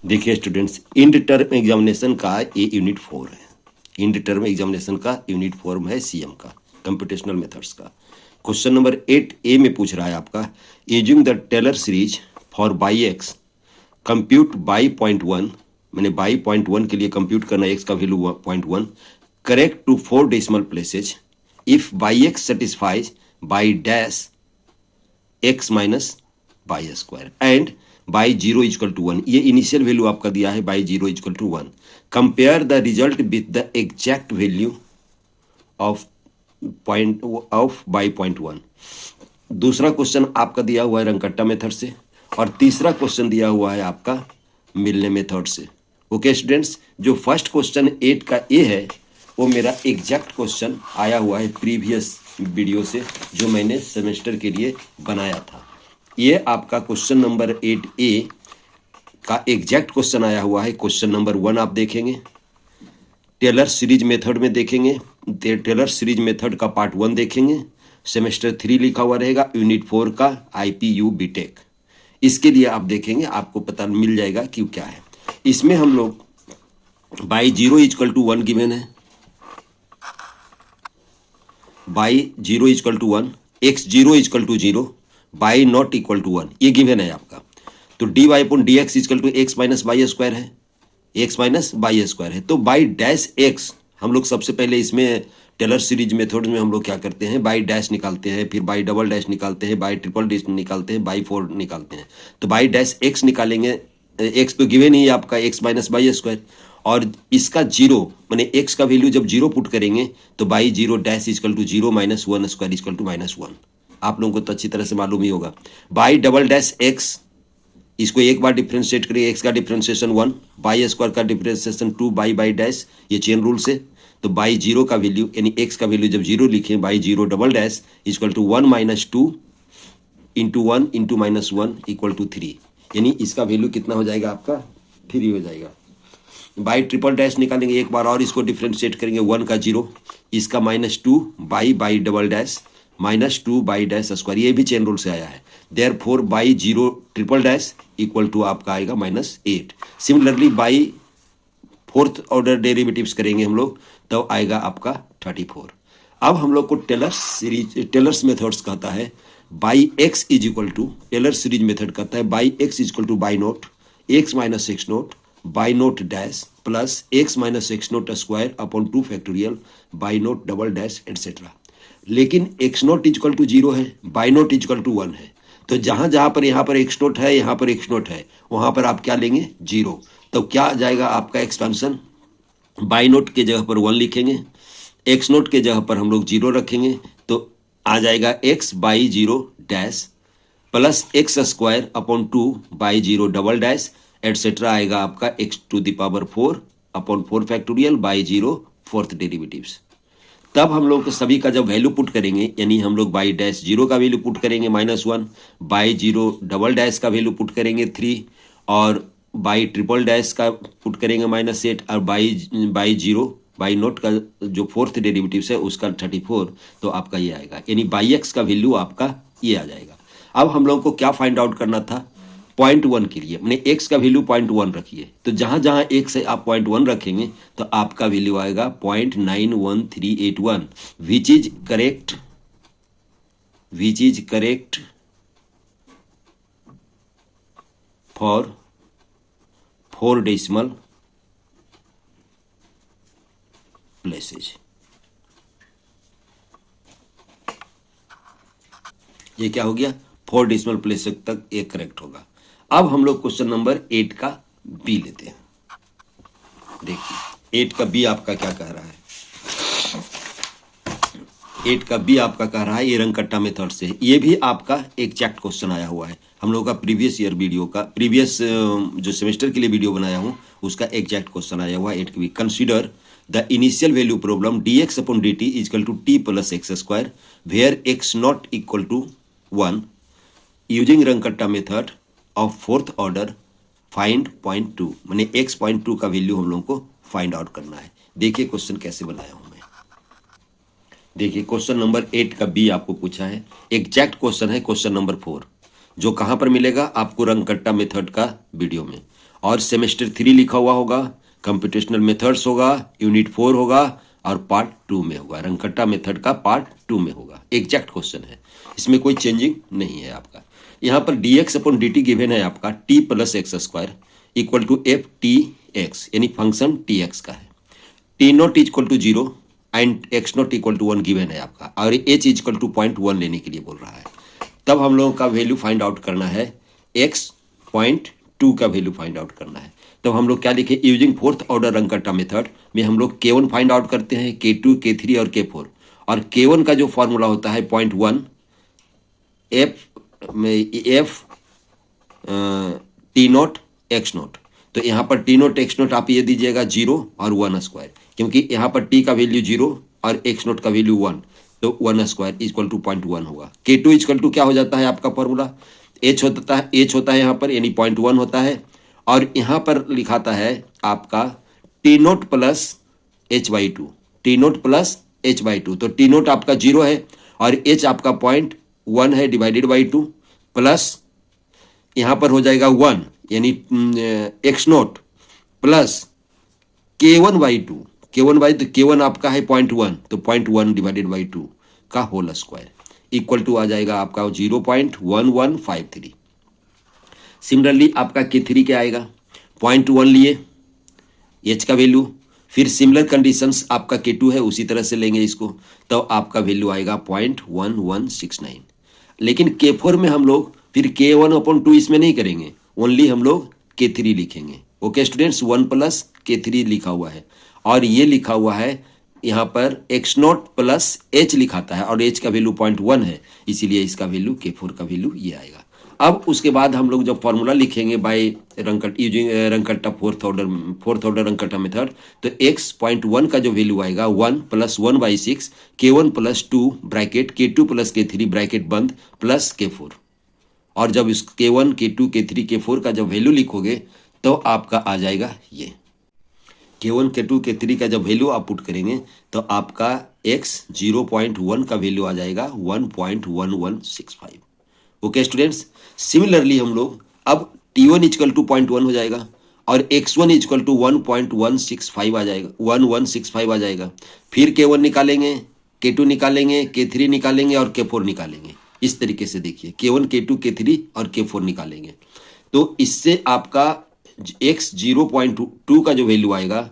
देखिए students, end term examination का ये यूनिट 4 है। इंड टर्म एग्जामिनेशन का यूनिट 4 है सीएम का, कंप्यूटेशनल मेथड्स का। क्वेश्चन नंबर 8A में पूछ रहा है आपका, using the Taylor series for y x compute y 0.1, मैंने बाई 0.1 के लिए कंप्यूट करना एक्स का value 0.1, correct to 4 decimal places if y x satisfies y dash x minus y square and y 0 equal to 1। ये initial value आपका दिया है y 0 equal to 1। Compare the result with the exact value of y 0.1। दूसरा question आपका दिया हुआ है रंगकट्टा method से, और तीसरा क्वेश्चन दिया हुआ है आपका मिलने मेथड से। ओके स्टूडेंट्स, जो फर्स्ट क्वेश्चन 8 का ए है वो मेरा एग्जैक्ट क्वेश्चन आया हुआ है प्रीवियस वीडियो से, जो मैंने सेमेस्टर के लिए बनाया था। ये आपका क्वेश्चन नंबर 8A का एग्जैक्ट क्वेश्चन आया हुआ है। क्वेश्चन नंबर 1 आप देखेंगे, टेलर सीरीज मेथड में देखेंगे, टेलर सीरीज मेथड का पार्ट 1 देखेंगे, सेमेस्टर 3 लिखा हुआ रहेगा, यूनिट 4 का IPU बीटेक। इसके लिए आप देखेंगे, आपको पता मिल जाएगा कि क्या है। इसमें हम लोग बाई 0 इक्वल टू 1 गिवन है, y 0 equal to 1, x 0 equal to 0, y not equal to 1, ये गिवन है आपका। तो d y upon d x equal to x minus y square है, एक्स माइनस बाई स्क्वायर है। तो बाई डैश एक्स हम लोग सबसे पहले इसमें टेलर सीरीज मेथड में हम लोग क्या करते हैं, बाई डैश निकालते हैं, फिर बाई डबल डैश निकालते हैं, बाई ट्रिपल डैश निकालते हैं, बाई 4 निकालते हैं। तो बाई डैश एक्स निकालेंगे, एक्स तो गिवन ही है आपका एक्स माइनस बाई स्क्वायर, और इसका 0 माने एक्स का वैल्यू जब 0 पुट करेंगे तो y 0 dash equal to 0 minus 1 square equal to -1। आप लोगों को तो अच्छी तरह से मालूम ही होगा। बाई डबल डैश एक्स, इसको एक बार डिफ्रेंशिएट करिए, एक्स का डिफ्रेंशिएशन 1, बाई स्क्वायर का डिफ्रेंशिएशन 2 बाई डैश, ये चेन रूल से। तो बाई 0 का वैल्यू यानी एक्स का वैल्यू जब 0 लिखें, y 0 double dash equal to 1 minus 2 into 1 into -1 equal to 3, यानी इसका वैल्यू कितना हो जाएगा आपका 3 हो जाएगा। बाई ट्रिपल डैश निकालेंगे एक बार और, इसको डिफ्रेंशिएट करेंगे, 1 का 0, इसका -2 y double dash -2 y dash square, ये भी चेन रूल से आया है। Therefore y 0 triple dash equal to आपका आएगा -8। Similarly y fourth order derivatives करेंगे हम लोग, तो आएगा आपका 34। अब हम लोग को टेलर्स मेथड्स कहता है y x is equal to, Taylor series method कहता है y x is equal to y not x minus x not y not dash plus x minus x not square upon 2 factorial y not double dash etcetera. लेकिन x not equal to 0 है, by note equal to 1 है, तो जहां जहां पर यहाँ पर x note है, यहाँ पर एक्स नोट है, वहां पर आप क्या लेंगे 0। तो क्या आ जाएगा आपका एक्सपेंशन, बाई नोट के जगह पर 1 लिखेंगे, एक्स नोट के जगह पर हम लोग 0 रखेंगे, तो आ जाएगा x y 0 dash plus x square upon 2 y 0 double dash etcetera आएगा आपका x to the power 4 upon 4 factorial y 0 fourth derivatives. तब हम लोग सभी का जब वैल्यू पुट करेंगे, यानी हम लोग बाई डैश 0 का वैल्यू पुट करेंगे -1, बाई 0 डबल डैश का वैल्यू पुट करेंगे 3, और बाई ट्रिपल डैश का पुट करेंगे -8, और बाई 0 बाई नोट का जो फोर्थ डेरिवेटिव है उसका 34, तो आपका ये आएगा, यानी बाई एक्स का वैल्यू आपका ये आ जाएगा। अब हम लोग को क्या फाइंड आउट करना था, 0.1 के लिए मैंने एक्स का वैल्यू 0.1 रखिए, तो जहां जहां एक्स है आप 0.1 रखेंगे तो आपका वैल्यू आएगा 0.91381, विच is correct for 4 decimal places. ये क्या हो गया, 4 डेसिमल प्लेस तक ये करेक्ट होगा। अब हम लोग क्वेश्चन नंबर 8 का बी लेते हैं। देखिए 8 का बी आपका क्या कह रहा है, 8 का बी आपका कह रहा है ये रंगकट्टा मेथड से। ये भी आपका एग्जैक्ट क्वेश्चन आया हुआ है, हम लोगों का प्रीवियस ईयर वीडियो का, प्रीवियस जो सेमेस्टर के लिए वीडियो बनाया हूं उसका एग्जैक्ट क्वेश्चन आया हुआ है 8 का B. Consider the initial value problem dx upon dt equal to t plus x square where x not equal to 1 using Runge Kutta method of fourth order find 0.2, मैंने x 0.2 का value हम लोगों को find out करना है। देखिए question कैसे बनाया हूं मैं। देखिए क्वेश्चन नंबर 8 का बी आपको पूछा है, एग्जैक्ट क्वेश्चन है क्वेश्चन नंबर 4, जो कहां पर मिलेगा आपको रंगकट्टा मेथड का वीडियो में। और सेमेस्टर 3 लिखा हुआ होगा, कंप्यूटेशनल मेथड्स होगा, यूनिट 4 होगा और पार्ट 2 में होगा। रंगकट्टा मेथड का पार्ट 2 में होगा। एग्जैक्ट क्वेश्चन है, इसमें कोई चेंजिंग नहीं है आपका। यहाँ पर dx अपॉन dt गिवन है आपका t plus x square equal to f t x, यानी फंक्शन टी एक्स का है। T not equal to 0 and x not equal to 1 given है आपका, और एच इक्वल टू 0.1 लेने के लिए बोल रहा है। तब हम लोगों का वैल्यू फाइंड आउट करना है, एक्स 0.2 का वैल्यू फाइंड आउट करना है। तो हम लोग क्या लिखे, using fourth order Runge Kutta method में हम लोग K1 फाइंड आउट करते हैं, K2, K3 और K4। और K1 का जो फॉर्मूला होता है 0.1 F T not x not. तो यहाँ पर टी नॉट एक्स नॉट आप ये दीजिएगा 0 और 1 स्क्वायर, क्योंकि यहाँ पर टी का वैल्यू 0 और एक्स नॉट का वैल्यू 1, तो 1 स्क्वायर इक्वल टू 0.1 होगा। K2 इक्वल टू क्या हो जाता है आपका फॉर्मूला, एच होता है यहाँ पर, यानी 0.1 होता है। और यहाँ पर लिखाता है आपका T note plus H by two, T note plus H by two. तो टी नोट आपका 0 है और एच आपका 0.1 है डिवाइडेड बाई 2, प्लस यहाँ पर हो जाएगा 1, यानी x note plus K1 by 2, K1 आपका है 0.1, तो 0.1 डिवाइडेड बाई 2 का होल स्क्वायर इक्वल टू आ जाएगा आपका 0.1153। सिमिलरली आपका K3 क्या आएगा, 0.1 लिए एच का वैल्यू, फिर सिमिलर कंडीशंस आपका K2 है उसी तरह से लेंगे इसको, तो आपका वैल्यू आएगा 0.1169। लेकिन K4 में हम लोग फिर K1/2 इसमें नहीं करेंगे, ओनली हम लोग K3 लिखेंगे। ओके स्टूडेंट्स, 1 प्लस K3 लिखा हुआ है, और ये लिखा हुआ है यहाँ पर एक्स नॉट प्लस एच लिखाता है, और एच का वैल्यू 0.1 है, इसीलिए इसका वैल्यू K4 का वैल्यू ये आएगा। अब उसके बाद हम लोग जब फॉर्मूला लिखेंगे by using Runge Kutta fourth order Runge Kutta method, तो x 0.1 का जो वैल्यू आएगा 1 plus 1/6 K1 plus 2 bracket K2 plus K3 bracket बंद प्लस K4। और जब इस K1, K2, K3, K4 का जब वैल्यू लिखोगे तो आपका आ जाएगा ये K1, K2, K3 का जब वैल्यू आप पुट करेंगे तो आपका x 0.1 का वैल्यू आ जाएगा 1.1165। ओके स्टूडेंट्स, सिमिलरली हम लोग अब T1 इक्वल टू 0.1 हो जाएगा और x1 इक्वल टू 1.165 आ जाएगा, 1165 आ जाएगा। फिर K1 निकालेंगे, K2 निकालेंगे, K3 निकालेंगे और K4 निकालेंगे। इस तरीके से देखिए K1, K2, K3 और K4 निकालेंगे, तो इससे आपका x 0.2 का जो वैल्यू आएगा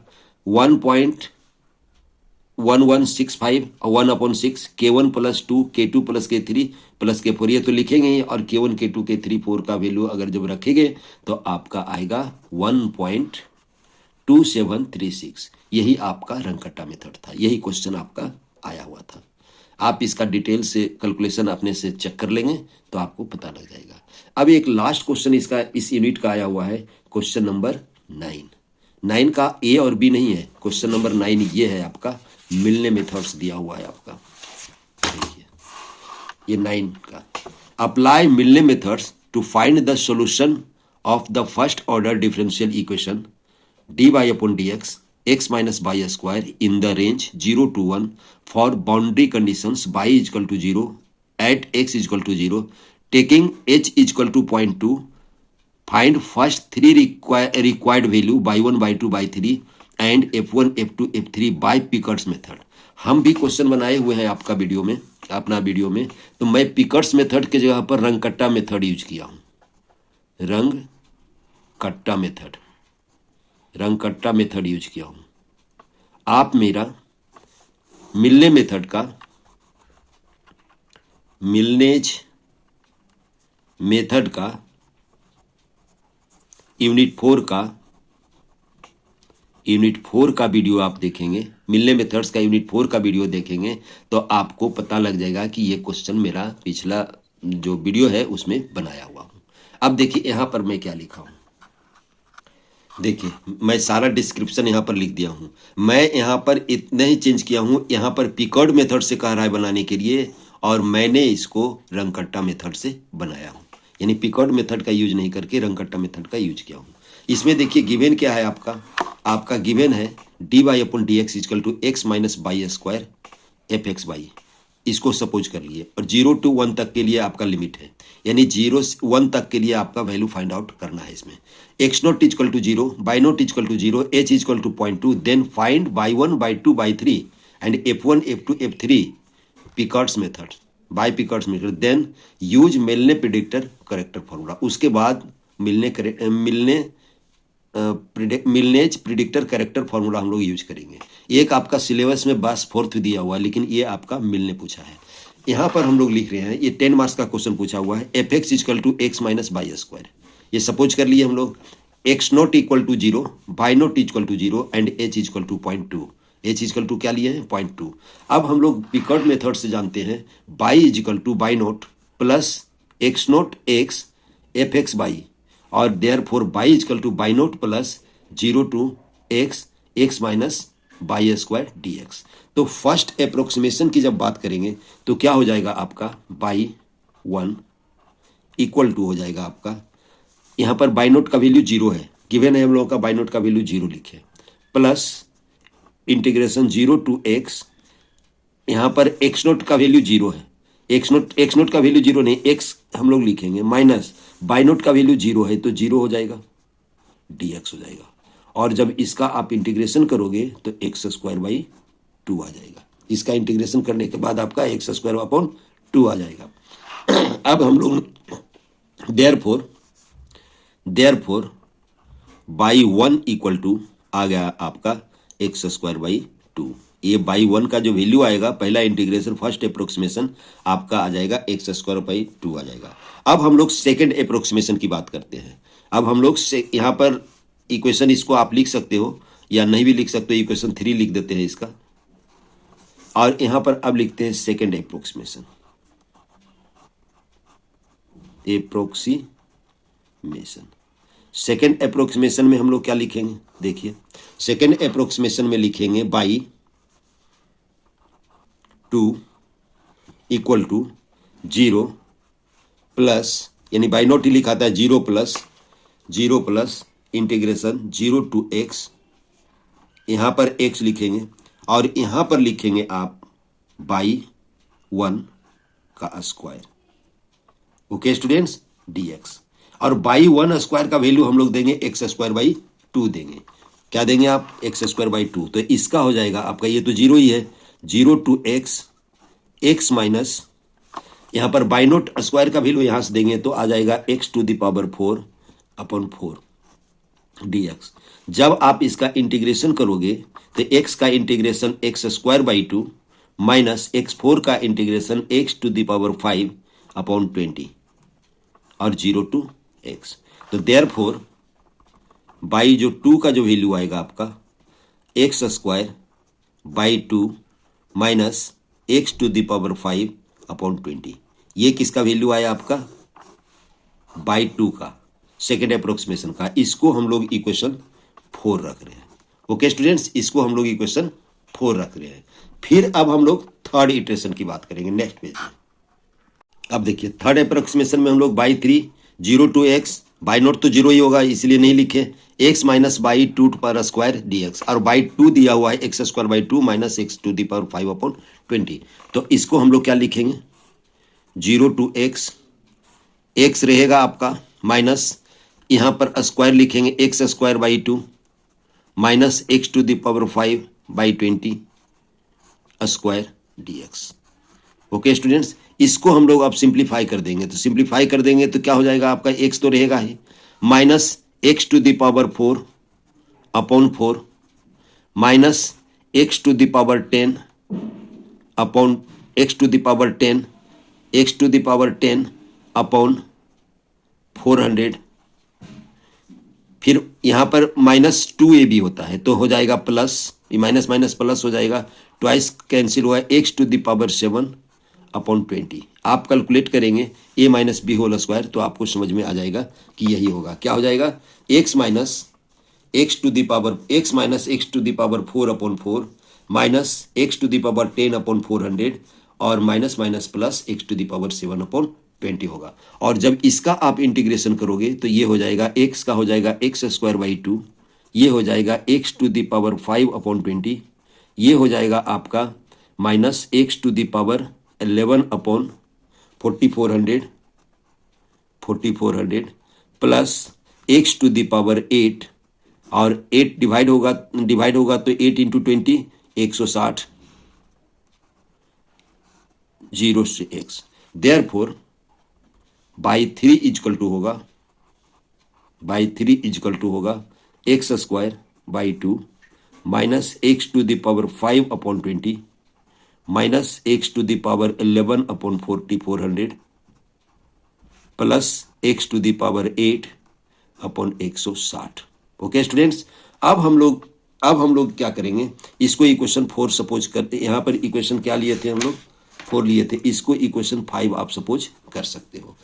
1.1165 और 1/6 K1 plus 2 K2 plus K3 plus K4, ये तो लिखेंगे ही। और K1, K2, K3, 4 का वैल्यू अगर जब रखेंगे तो आपका आएगा 1.2736। यही आपका रंगकट्टा मेथड था, यही क्वेश्चन आपका आया हुआ था। आप इसका डिटेल से कैलकुलेशन अपने से चेक कर लेंगे तो आपको पता लग जाएगा। अब एक लास्ट क्वेश्चन इसका इस यूनिट का आया हुआ है, क्वेश्चन नंबर 9 का ए और बी नहीं है, क्वेश्चन नंबर 9 ये है आपका, मिलने मेथड्स दिया हुआ है आपका। देखिए ये 9 का, apply Milne methods to find the solution of the first order differential equation dy/dx x minus y square in the range 0 to 1 for boundary conditions y equal to 0 at x equal to 0, taking h equal to 0.2, find first 3 required value by 1, by 2, by 3 and f1, f2, f3 by Picard's method. हम भी question बनाए हुए हैं आपका video में, अपना video में, तो मैं पिकर्ट्स मेथड के जगह पर रंगकट्टा मेथड यूज किया हूं, रंगकट्टा मेथड यूज किया हूं। आप मेरा मिलनेज मेथड का यूनिट 4 का वीडियो आप देखेंगे, मिलने मेथड्स का यूनिट 4 का वीडियो देखेंगे तो आपको पता लग जाएगा कि ये क्वेश्चन मेरा पिछला जो वीडियो है उसमें बनाया हुआ हूं। अब देखिए यहां पर मैं क्या लिखा हूं, देखिए मैं सारा डिस्क्रिप्शन यहाँ पर लिख दिया हूँ। मैं यहाँ पर इतना ही चेंज किया हूँ, यहाँ पर पिकर्ड मेथड से कह रहा है बनाने के लिए, और मैंने इसको रंगकट्टा मेथड से बनाया हूँ, यानी पिकर्ड मेथड का यूज नहीं करके रंगकट्टा मेथड का यूज किया हूँ। इसमें देखिए गिवन क्या है आपका गिवन है dy/dx equal to x minus y square fx y। इसको सपोज कर लिए, और 0 to 1 तक के लिए आपका लिमिट है, यानी 0 से 1 तक के लिए आपका वैल्यू फाइंड आउट करना है इसमें। X naught equal to 0, y not equal to 0, h equal to 0.2, then find y1 y2 y3 and f1 f2 f3 Picard's method, by Picard's method, then use Milne predictor corrector formula. उसके बाद मिलनेज predictor corrector formula हम लोग use करेंगे। एक आपका syllabus में बस 4th दिया हुआ है, लेकिन ये आपका मिलने पूछा है। यहाँ पर हम लोग लिख रहे हैं, ये 10 मार्क्स का क्वेश्चन पूछा हुआ है, f x equal to x minus y square. ये सपोज कर लिए हम लोग, x not equal to 0, y not equal to 0 and h equal to 0.2। H equal to क्या लिए हैं? 0.2। अब हम लोग पिकर्ट मेथड से जानते हैं, y equal to y naught plus x naught x f x y, और therefore y equal to y naught plus 0 to x x minus y square d x. तो फर्स्ट अप्रोक्सीमेशन की जब बात करेंगे तो क्या हो जाएगा आपका, बाई 1 इक्वल टू हो जाएगा आपका, यहाँ पर बाई नोट का वैल्यू 0 है, गिवन है हम लोगों का, बाई नोट का वैल्यू 0 लिखे, प्लस इंटीग्रेशन 0 टू एक्स, यहाँ पर एक्स नोट का वैल्यू 0 है, एक्स नोट का वैल्यू 0 नहीं, एक्स हम लोग लिखेंगे, माइनस बाई नोट का वैल्यू 0 है तो 0 हो जाएगा, dx हो जाएगा। और जब इसका आप इंटीग्रेशन करोगे तो एक्स स्क्वायर बाई 2 आ जाएगा। इसका इंटीग्रेशन करने के बाद आपका एक्स स्क्वायर अपॉन 2 आ जाएगा। अब हम लोग देयरफॉर बाई 1 इक्वल टू आ गया आपका एक्स स्क्वायर बाई 2। ये बाई 1 का जो वैल्यू आएगा, पहला इंटीग्रेशन फर्स्ट अप्रोक्सीमेशन आपका आ जाएगा एक्स स्क्वायर बाई 2 आ जाएगा। अब हम लोग सेकंड अप्रोक्सीमेशन की बात करते हैं। अब हम लोग यहाँ पर इक्वेशन, इसको आप लिख सकते हो या नहीं भी लिख सकते हो, इक्वेशन 3 लिख देते हैं इसका, और यहाँ पर अब लिखते हैं सेकंड अप्रोक्सीमेशन। सेकंड अप्रोक्सीमेशन में हम लोग क्या लिखेंगे, देखिए सेकंड अप्रोक्सीमेशन में लिखेंगे बाई 2 इक्वल टू 0 प्लस, यानी बाई नोट ही लिखा था, 0 प्लस इंटीग्रेशन 0 टू एक्स, यहाँ पर एक्स लिखेंगे और यहाँ पर लिखेंगे आप बाई 1 का स्क्वायर। ओके स्टूडेंट्स, dx, और बाई 1 स्क्वायर का वैल्यू हम लोग देंगे एक्स स्क्वायर बाई 2 देंगे। क्या देंगे आप? X square by 2। तो इसका हो जाएगा आपका, ये तो 0 ही है, 0 टू एक्स माइनस, यहाँ पर बाई नोट स्क्वायर का वैल्यू यहाँ से देंगे तो आ जाएगा x to the power 4 upon 4 dx। जब आप इसका इंटीग्रेशन करोगे तो x का integration x square by 2 minus x4 का integration x to the power 5 upon 20 और 0 टू x। तो देयरफॉर बाई जो 2 का जो वैल्यू आएगा आपका, x square by 2 minus x to the power 5 upon 20, ये किसका वैल्यू आया आपका? बाई 2 का, सेकेंड अप्रोक्सीमेशन का। इसको हम लोग इक्वेशन 4 रख रहे हैं। ओके स्टूडेंट्स, इसको हम लोग इक्वेशन 4 रख रहे हैं। फिर अब हम लोग थर्ड इटरेशन की बात करेंगे नेक्स्ट पेज में। अब देखिए थर्ड अप्रोक्सीमेशन में हम लोग y 3 0 to x, y not तो 0 ही होगा इसलिए नहीं लिखे, एक्स माइनस बाई 2 पर स्क्वायर dx, और बाई 2 दिया हुआ है x square by 2 minus x to the power 5 upon 20। तो इसको हम लोग क्या लिखेंगे? 0 टू एक्स रहेगा आपका, माइनस यहाँ पर स्क्वायर लिखेंगे x square by 2 minus x to the power 5 by 20 square dx। Okay students, इसको हम लोग अब सिंप्लीफाई कर देंगे। तो सिंप्लीफाई कर देंगे तो क्या हो जाएगा आपका? एक्स तो रहेगा ही, minus x to the power 4 upon 4 minus x to the power 10 upon x to the power 10 x to the power 10 upon 400। फिर यहाँ पर माइनस 2a भी होता है तो हो जाएगा प्लस, ये माइनस माइनस प्लस हो जाएगा, ट्वाइस कैंसिल हुआ है, x to the power 7 upon 20। आप कैलकुलेट करेंगे a minus b whole square तो आपको समझ में आ जाएगा कि यही होगा। क्या हो जाएगा? x minus x to the power x minus x to the power 4 upon 4 minus x to the power 10 upon 400 और minus minus plus x to the power 7 upon 20 होगा। और जब इसका आप इंटीग्रेशन करोगे तो ये हो जाएगा, x का हो जाएगा एक्स स्क्वायर बाई 2, ये हो जाएगा x to the power 5 upon 20, ये हो जाएगा आपका minus x to the power 11/4400 plus x to the power 8 और 8 डिवाइड होगा तो 8 इंटू 20 160 0 से x therefore y 3 equal to होगा x square by 2 minus x to the power 5/20 minus x to the power 11/4400 plus x to the power 8/160। Okay students, अब हम लोग क्या करेंगे, इसको इक्वेशन 4 सपोज करते, यहाँ पर इक्वेशन क्या लिए थे हम लोग, 4 लिए थे, इसको इक्वेशन 5 आप सपोज कर सकते हो।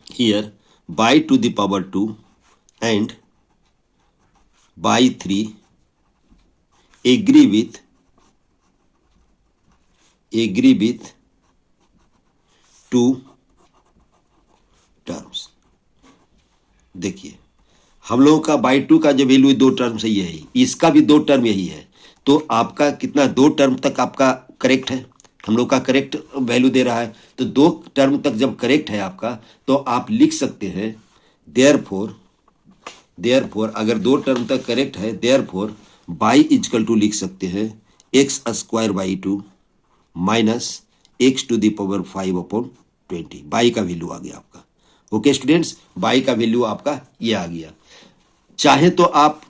Here y to the power 2 and y 3 agree with 2 terms. देखिए हम लोगों का बाई 2 का जो वैल्यू 2 टर्म से यही, इसका भी 2 टर्म यही है, तो आपका कितना 2 टर्म तक आपका करेक्ट है, हम लोग का करेक्ट वैल्यू दे रहा है, तो 2 टर्म तक जब करेक्ट है आपका तो आप लिख सकते हैं देयरफॉर अगर 2 टर्म तक करेक्ट है, देयरफॉर बाई इजकल टू लिख सकते हैं x square by 2 minus x to the power 5/20। Y का वैल्यू आ गया आपका। ओके स्टूडेंट्स, बाई का वैल्यू आपका ये आ गया। चाहे तो आप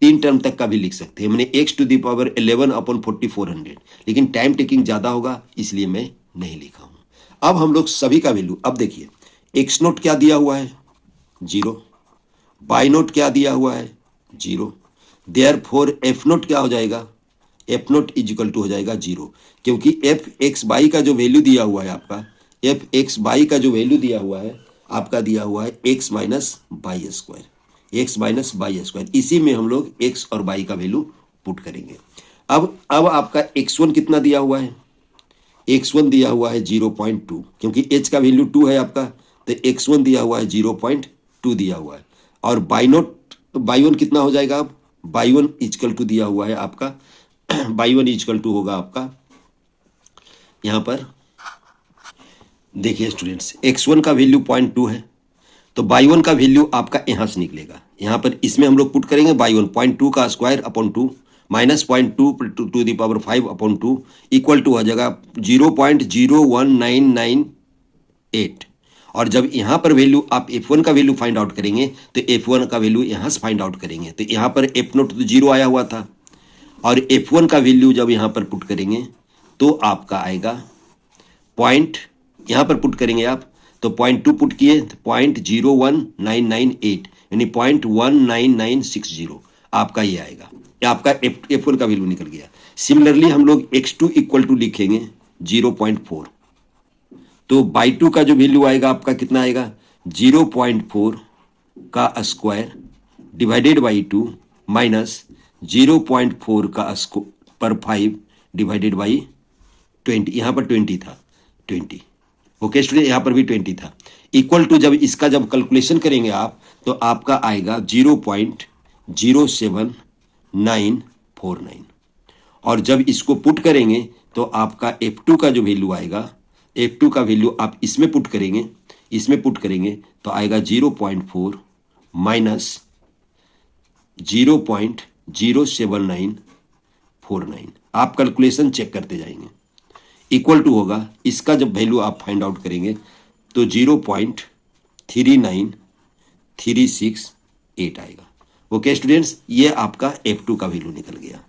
3 टर्म तक का भी लिख सकते हैं, मैंने एक्स टू द पावर 11/4400, लेकिन टाइम टेकिंग ज्यादा होगा इसलिए मैं नहीं लिखा हूं। अब हम लोग सभी का वैल्यू, अब देखिए एक्स नोट क्या दिया हुआ है 0, बाई नोट क्या दिया हुआ है 0, देयरफॉर एफ नोट क्या हो जाएगा, एफ नोट इजिकल टू हो जाएगा 0, क्योंकि एफ एक्स बाई का जो वैल्यू दिया हुआ है आपका, एफ एक्स बाई का जो वैल्यू दिया हुआ है आपका, दिया हुआ है एक्स माइनस बाई स्क्वायर, इसी में हम लोग एक्स और बाई का वैल्यू पुट करेंगे। अब आपका x1 कितना दिया हुआ है, x1 दिया हुआ है 0.2, क्योंकि h का वैल्यू 2 है आपका, तो x1 दिया हुआ है 0.2 दिया हुआ है, और बाई 1 कितना हो जाएगा, अब बाई 1 इजकल टू दिया हुआ है आपका, बाई 1 इजकल टू होगा आपका, यहां पर देखिए स्टूडेंट्स x1 का वैल्यू 0.2 है, तो बाई 1 का वैल्यू आपका यहां से निकलेगा, यहां पर इसमें हम लोग पुट करेंगे बाई 1 0.2 का square upon 2 minus 0.2 to the power 5/2 equal to आ जाएगा 0.01998। और जब यहां पर वैल्यू आप f1 का वैल्यू फाइंड आउट करेंगे तो f1 का वैल्यू यहां से फाइंड आउट करेंगे, तो यहां पर f नोट तो 0 आया हुआ था, और f1 का वैल्यू जब यहां पर पुट करेंगे तो आपका आएगा पॉइंट, यहां पर पुट करेंगे आप तो 0.2 पुट किए तो 0.01998 यानी 0.19960 आपका ये आएगा, या आपका f1 का वैल्यू निकल गया। सिमिलरली हम लोग x2 इक्वल टू लिखेंगे 0.4, तो बाई 2 का जो वैल्यू आएगा आपका कितना आएगा 0.4 का स्क्वायर डिवाइडेड बाई 2 माइनस 0.4 का पर 5 डिवाइडेड बाई 20, यहां पर 20 था 20। ओके स्टूडेंट, यहां पर भी 20 था, इक्वल टू जब इसका जब कैलकुलेशन करेंगे आप तो आपका आएगा 0.07949, और जब इसको पुट करेंगे तो आपका f2 का जो वैल्यू आएगा, f2 का वैल्यू आप इसमें पुट करेंगे तो आएगा 0.4 माइनस 0.07949। आप कैलकुलेशन चेक करते जाएंगे, इक्वल टू होगा, इसका जब वैल्यू आप फाइंड आउट करेंगे तो 0.39368 आएगा। ओके स्टूडेंट्स, ये आपका f2 का वैल्यू निकल गया,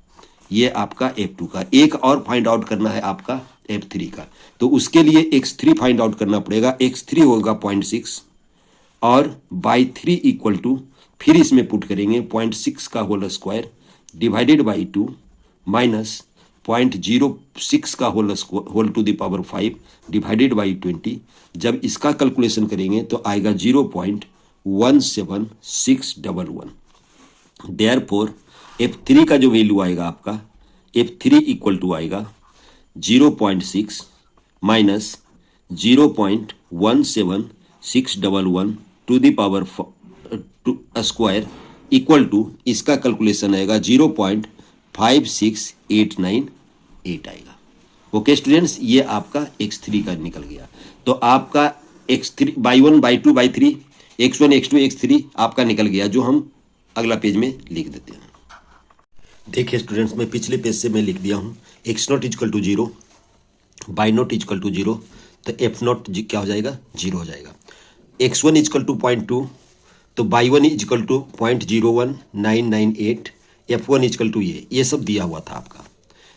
ये आपका f2 का। एक और फाइंड आउट करना है आपका f3 का, तो उसके लिए x3 फाइंड आउट करना पड़ेगा, x3 होगा 0.6 और बाई 3 इक्वल टू, फिर इसमें पुट करेंगे 0.6 का whole square divided by 2 minus 0.06 का whole to the power 5 divided by 20। जब इसका कैलकुलेशन करेंगे तो आएगा 0.17611। देयरफॉर f3 का जो वैल्यू आएगा आपका, f3 इक्वल टू आएगा 0.6 minus 0.17611 to the power square equal to, इसका कैलकुलेशन आएगा 0.56898 आएगा। ओके स्टूडेंट्स, ये आपका x3 का निकल गया। तो आपका x3 by 1 by 2 by 3 x1 x2 x3 आपका निकल गया, जो हम अगला पेज में लिख देते हैं। देखिए स्टूडेंट्स, मैं पिछले पेज से मैं लिख दिया हूँ x naught equal to 0, y not equal to 0, तो f नॉट क्या हो जाएगा, 0 हो जाएगा। x1 इजकल टू 0.2, तो y 1 equal to 0.01998, f1 equal to ये सब दिया हुआ था आपका,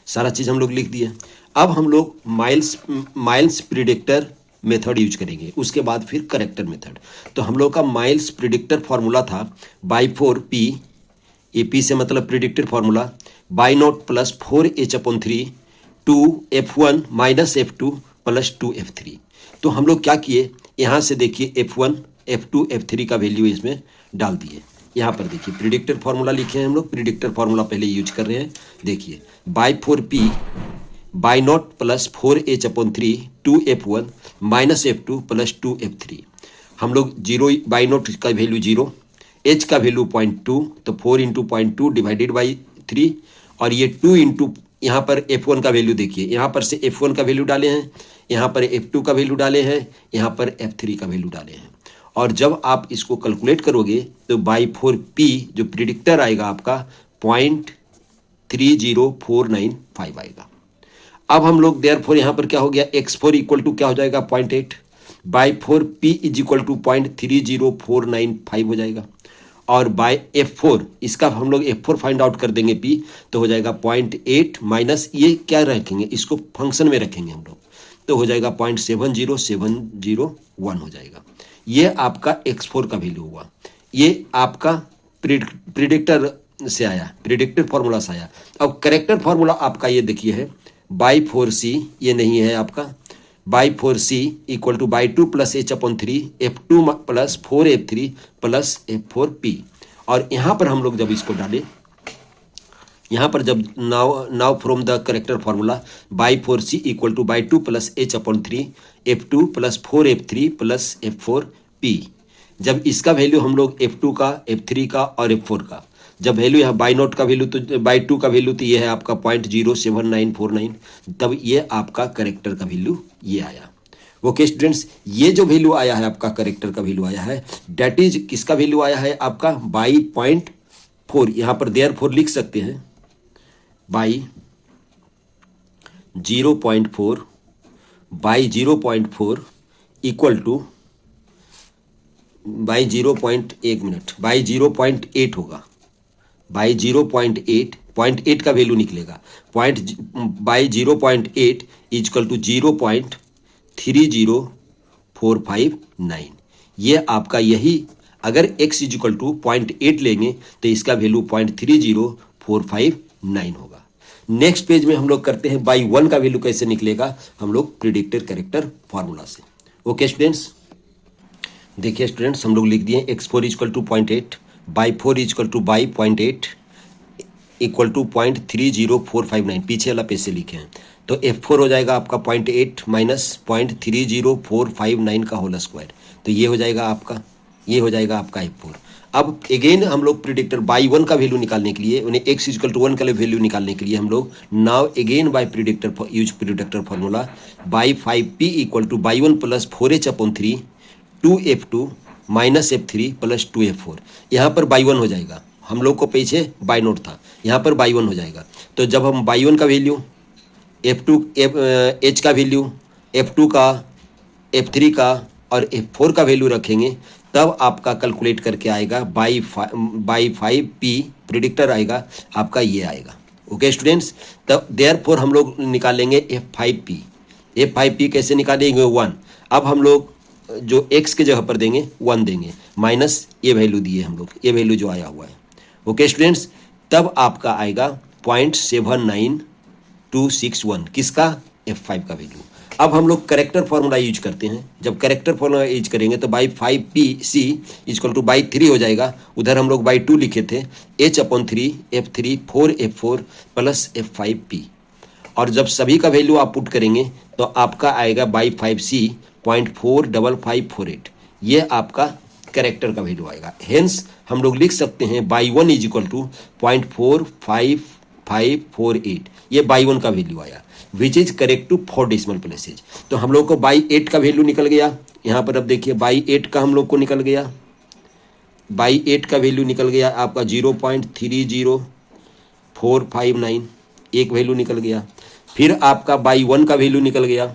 सारा चीज़ हम लोग लिख दिए। अब हम लोग माइल्स प्रिडिक्टर मेथड यूज करेंगे, उसके बाद फिर करेक्टर मेथड। तो हम लोग का माइल्स प्रिडिक्टर फॉर्मूला था बाई 4p, ए पी से मतलब predictor formula, by naught plus 4h/3 2f1 minus f2 plus 2f3। तो हम लोग क्या किए, यहाँ से देखिए f1 f2 f3 का वैल्यू इसमें डाल दिए। यहाँ पर देखिए प्रिडिक्टर फॉर्मूला लिखे हैं हम लोग, प्रिडिक्टर फॉर्मूला पहले यूज कर रहे हैं। देखिए by 4p by naught plus 4h/3 2f1 minus f2 plus 2f3। हम लोग 0 बाई नॉट का वैल्यू 0, h का वैल्यू 0.2, तो 4 इंटू 0.2 डिवाइडेड बाई 3, और ये 2 इंटू यहाँ पर f1 का वैल्यू देखिए, यहाँ पर से f1 का वैल्यू डाले हैं, यहाँ पर f2 का वैल्यू डाले हैं, यहाँ पर f3 का वैल्यू डाले हैं। और जब आप इसको कैलकुलेट करोगे तो बाई 4p जो प्रिडिक्टर आएगा आपका 0.30495 आएगा। अब हम लोग देयरफॉर यहाँ पर क्या हो गया, x4 इक्वल टू क्या हो जाएगा 0.8 by 4p is equal to 0.30495 हो जाएगा। और बाय f4 इसका हम लोग f4 फाइंड आउट कर देंगे p, तो हो जाएगा 0.8 माइनस ये क्या रखेंगे, इसको फंक्शन में रखेंगे हम लोग, तो हो जाएगा 0.70701 हो जाएगा। ये आपका x4 का वैल्यू हुआ। ये आपका प्रिडिक्टर से आया, प्रिडिक्टर फॉर्मूला से आया। अब करेक्टर फॉर्मूला आपका ये देखिए है बाई 4c, ये नहीं है आपका, by 4c equal to by 2 plus h/3 f2 plus 4f3 plus f4p। और यहाँ पर हम लोग जब इसको डालें, यहाँ पर जब now from the character formula by 4c equal to by 2 plus h/3 f2 plus 4f3 plus f4p, जब इसका वैल्यू हम लोग f2 का f3 का और f4 का जब वैल्यू यहाँ बाई नॉट का वैल्यू तो बाई 2 का वैल्यू तो ये है आपका 0.07949, तब ये आपका करेक्टर का वैल्यू ये आया। ओके स्टूडेंट्स, ये जो वैल्यू आया है आपका करेक्टर का वैल्यू आया है, डेट इज किसका वैल्यू आया है आपका बाई 0.4। यहाँ पर देयरफॉर लिख सकते हैं by 0.4 by 0.4 equal to by 0.1 minute by 0.8 होगा, बाई 0.8 का वैल्यू निकलेगा, बाई 0.8 इजकल टू 0.30459। ये आपका यही, अगर x इजकल टू 0.8 लेंगे तो इसका वैल्यू 0.30459 होगा। नेक्स्ट पेज में हम लोग करते हैं बाई 1 का वैल्यू कैसे निकलेगा, हम लोग प्रिडिक्टर करेक्टर फॉर्मूला से। ओके स्टूडेंट्स, देखिए स्टूडेंट्स हम लोग लिख दिए x4 equal to 0.8 y 4 equal to y 0.8 equal to 0.30459, पीछे वाला पेज से लिखे हैं। तो f4 हो जाएगा आपका 0.8 माइनस 0.30459 का होल स्क्वायर, तो ये हो जाएगा आपका, ये हो जाएगा आपका f4। अब अगेन हम लोग प्रिडिक्टर बाई 1 का वैल्यू निकालने के लिए, उन्हें x इजकल टू 1 का वैल्यू निकालने के लिए हम लोग now again by predictor use predictor formula by 5p equal to by 1 plus 4h/3 2f2 minus f3 plus 2f4। यहाँ पर बाई 1 हो जाएगा, हम लोग को पीछे बाई नोट था, यहाँ पर बाई 1 हो जाएगा। तो जब हम बाई 1 का वैल्यू h का वैल्यू f2 का f3 का और f4 का वैल्यू रखेंगे, तब आपका कैलकुलेट करके आएगा बाई 5p प्रिडिक्टर आएगा आपका, ये आएगा। ओके स्टूडेंट्स, तब देयरफॉर हम लोग निकालेंगे f5p कैसे निकालेंगे 1। अब हम लोग जो x के जगह पर देंगे 1 देंगे, माइनस ये वैल्यू दिए हम लोग, ये वैल्यू जो आया हुआ है। ओके स्टूडेंट्स, तब आपका आएगा 0.79261 किसका, f5 का वैल्यू। अब हम लोग करेक्टर फॉर्मूला यूज करते हैं, जब करेक्टर फॉर्मूला यूज करेंगे तो by 5pc equal to by 3 हो जाएगा, उधर हम लोग बाई 2 लिखे थे, h/3 f3 4f4 plus f5p। और जब सभी का वैल्यू आप पुट करेंगे तो आपका आएगा बाई 5c 0.45548, ये आपका करेक्टर का वैल्यू आएगा। हेंस हम लोग लिख सकते हैं बाई 1 इज इक्वल टू 0.45548, ये बाई 1 का वैल्यू आया। Which is correct to 4 decimal places. तो हम लोग को बाई 8 का वैल्यू निकल गया। यहाँ पर अब देखिए बाई 8 का हम लोग को निकल गया, बाई 8 का वैल्यू निकल गया आपका 0.30459, एक वैल्यू निकल गया। फिर आपका बाई 1 का वैल्यू निकल गया,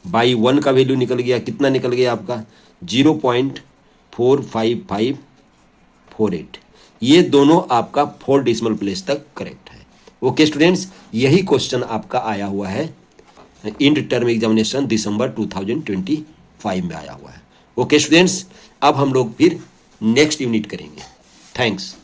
बाई 1 का वैल्यू निकल गया, कितना निकल गया आपका 0.45548। ये दोनों आपका 4 डेसिमल प्लेस तक करेक्ट है। ओके स्टूडेंट्स, यही क्वेश्चन आपका आया हुआ है इंड टर्म एग्जामिनेशन दिसंबर 2025 में आया हुआ है। ओके स्टूडेंट्स, अब हम लोग फिर नेक्स्ट यूनिट करेंगे। थैंक्स।